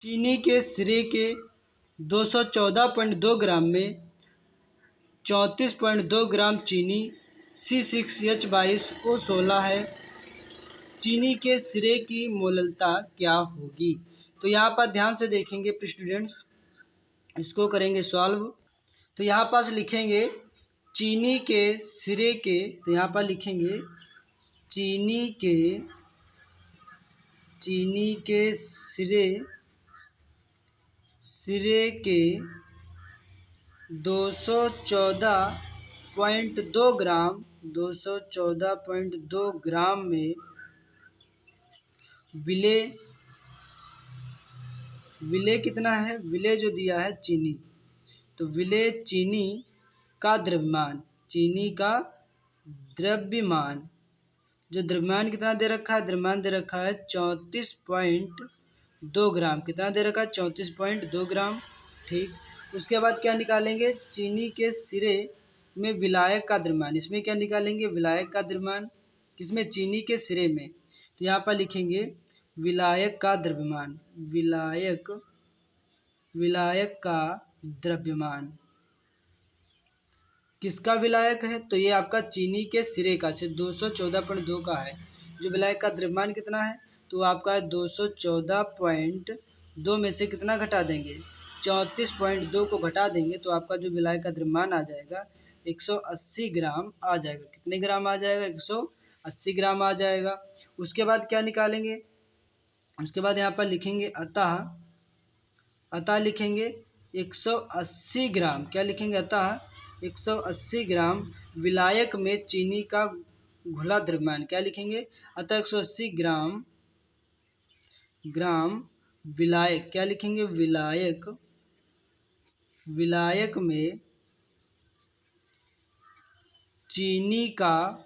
चीनी के सिरे के 214.2 ग्राम में 34.2 ग्राम चीनी C6H22O16 है। चीनी के सिरे की मोललता क्या होगी? तो यहाँ पर ध्यान से देखेंगे स्टूडेंट्स, इसको करेंगे सॉल्व। तो यहाँ पास लिखेंगे चीनी के सिरे के, तो यहाँ पर लिखेंगे चीनी के सिरे के 214.2 ग्राम में विलेय कितना है? विलेय जो दिया है चीनी, तो विलेय चीनी का द्रव्यमान, जो द्रव्यमान कितना दे रखा है? द्रव्यमान दे रखा है 34.2 ग्राम। कितना दे रखा है? 34.2 ग्राम। ठीक, उसके बाद क्या निकालेंगे? चीनी के सिरे में विलायक का द्रव्यमान। इसमें क्या निकालेंगे? विलायक का द्रव्यमान। किसमें? चीनी के सिरे में। तो यहाँ पर लिखेंगे विलायक का द्रव्यमान, विलायक का द्रव्यमान। किसका विलायक है? तो ये आपका चीनी के सिरे का, सिर्फ 214.2 का है। जो विलायक का द्रव्यमान कितना है? तो आपका 214.2 में से कितना घटा देंगे? 34.2 को घटा देंगे तो आपका जो विलायक का द्रव्यमान आ जाएगा 180 ग्राम आ जाएगा। कितने ग्राम आ जाएगा? 180 ग्राम आ जाएगा। उसके बाद क्या निकालेंगे? उसके बाद यहाँ पर लिखेंगे अतः लिखेंगे 180 ग्राम। क्या लिखेंगे? अतः 180 ग्राम विलायक में चीनी का घुला द्रव्यमान। क्या लिखेंगे? अतः 180 ग्राम विलायक। क्या लिखेंगे? विलायक में चीनी का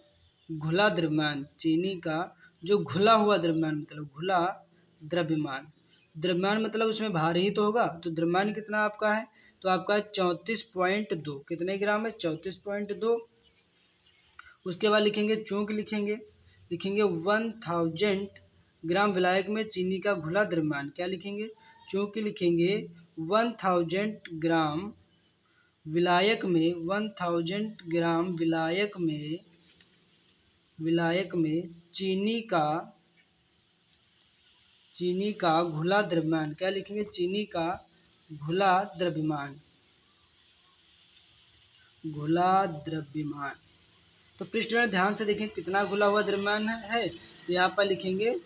घुला द्रव्यमान, चीनी का जो घुला हुआ द्रव्यमान, मतलब घुला द्रव्यमान मतलब उसमें भार ही तो होगा। तो द्रव्यमान कितना आपका है? तो आपका 34.2। कितने ग्राम है? 34.2। उसके बाद लिखेंगे चूंक, लिखेंगे 1000 ग्राम विलायक में चीनी का घुला द्रव्यमान। क्या लिखेंगे? चूंकि लिखेंगे 1000 ग्राम विलायक में, 1000 ग्राम विलायक में चीनी का घुला द्रव्यमान। क्या लिखेंगे? चीनी का घुला द्रव्यमान। तो स्टूडेंट ध्यान से देखें कितना घुला हुआ द्रव्यमान है। तो यहाँ पर लिखेंगे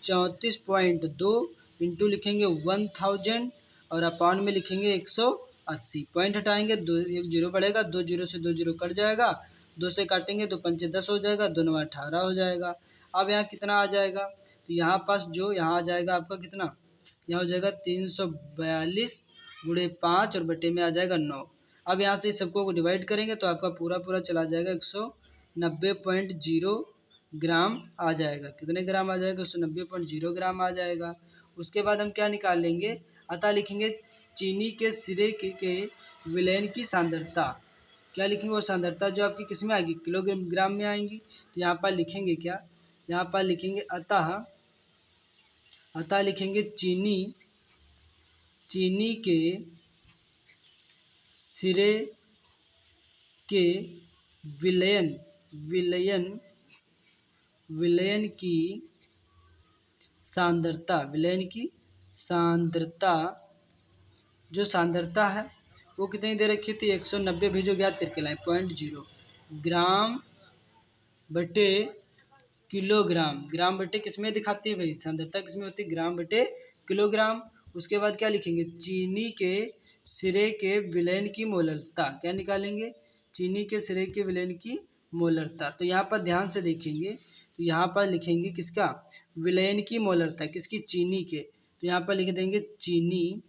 34.2 इंटू लिखेंगे 1000 और अपान में लिखेंगे 180। पॉइंट हटाएंगे, एक जीरो बढ़ेगा, 2 जीरो से 2 जीरो कट जाएगा, 2 से काटेंगे तो 5 10 हो जाएगा, 2 9 18 हो जाएगा। अब यहाँ कितना आ जाएगा? तो यहाँ पास जो यहाँ आ जाएगा आपका कितना? यहाँ हो जाएगा 342 गुणे 5 और बटे में आ जाएगा 9। अब यहाँ से सबको डिवाइड करेंगे तो आपका पूरा चला जाएगा 190.0 ग्राम आ जाएगा। कितने ग्राम आ जाएगा? 190.0 ग्राम आ जाएगा। उसके बाद हम क्या निकाल लेंगे? अतः लिखेंगे चीनी के सिरे के विलयन की सांद्रता। क्या लिखेंगे? वो सांद्रता जो आपकी किस में आएगी? किलोग्राम में आएंगी। तो यहाँ पर लिखेंगे क्या? यहाँ पर लिखेंगे अतः लिखेंगे चीनी के सिरे के विलयन की सांद्रता, जो सांद्रता है वो कितनी दे रखी थी? 190 भी जो ज्ञात करके लाए 0.0 ग्राम बटे किलोग्राम। ग्राम बटे किस में दिखाती है भाई? सांद्रता किस में होती है? ग्राम बटे किलोग्राम। उसके बाद क्या लिखेंगे? चीनी के सिरे के विलयन की मोलरता। क्या निकालेंगे? चीनी के सिरे के विलयन की मोलरता। तो यहाँ पर ध्यान से देखेंगे, तो यहाँ पर लिखेंगे किसका? विलयन की मोलरता। किसकी? चीनी के। तो यहाँ पर लिख देंगे चीनी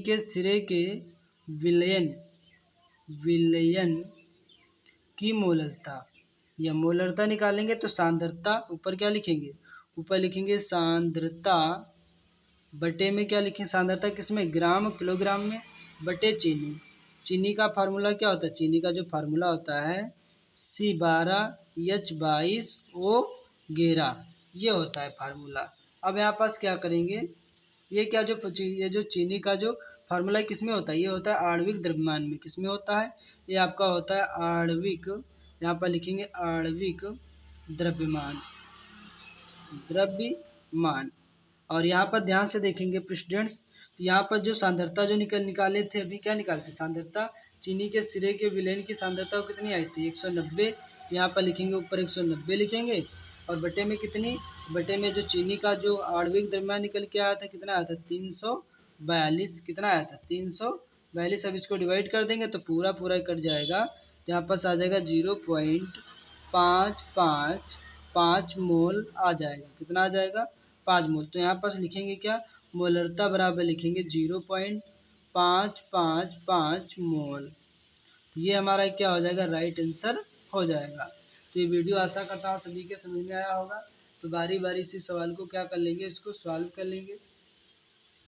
के सिरे के विलयन की मोलरता, या मोलरता निकालेंगे तो सांद्रता ऊपर क्या लिखेंगे? ऊपर लिखेंगे सांद्रता बटे में क्या लिखें? सांद्रता किस में? ग्राम किलोग्राम में बटे चीनी का फार्मूला क्या होता है? चीनी का जो फार्मूला होता है C12H22 ओ गेरा, ये होता है फार्मूला। अब यहाँ पास क्या करेंगे, ये क्या ये जो चीनी का जो फार्मूला किस में होता है, ये होता है आणविक द्रव्यमान में। किस में होता है, ये आपका होता है आणविक, यहाँ पर लिखेंगे आणविक द्रव्यमान, द्रव्यमान। और यहाँ पर ध्यान से देखेंगे स्टूडेंट्स, तो यहाँ पर जो सांद्रता जो निकाले थे अभी, क्या निकाले थे सांद्रता, चीनी के सिरे के विलयन की सांद्रता कितनी आई थी 190। यहाँ पर लिखेंगे ऊपर 190 लिखेंगे, और बटे में कितनी, बटे में जो चीनी का जो आणविक द्रव्यमान निकल के आया था कितना आया था 342, कितना आया था 342। अब इसको डिवाइड कर देंगे तो पूरा पूरा कट जाएगा, तो यहाँ पर आ जाएगा 0.555 मोल आ जाएगा। कितना आ जाएगा 5 मोल। तो यहाँ पर लिखेंगे क्या, मोलरता बराबर लिखेंगे 0.555 मोल। तो ये हमारा क्या हो जाएगा, राइट आंसर हो जाएगा। तो ये वीडियो आशा करता हूँ सभी के समझ में आया होगा। तो बारी बारी से सवाल को क्या कर लेंगे, इसको सॉल्व कर लेंगे।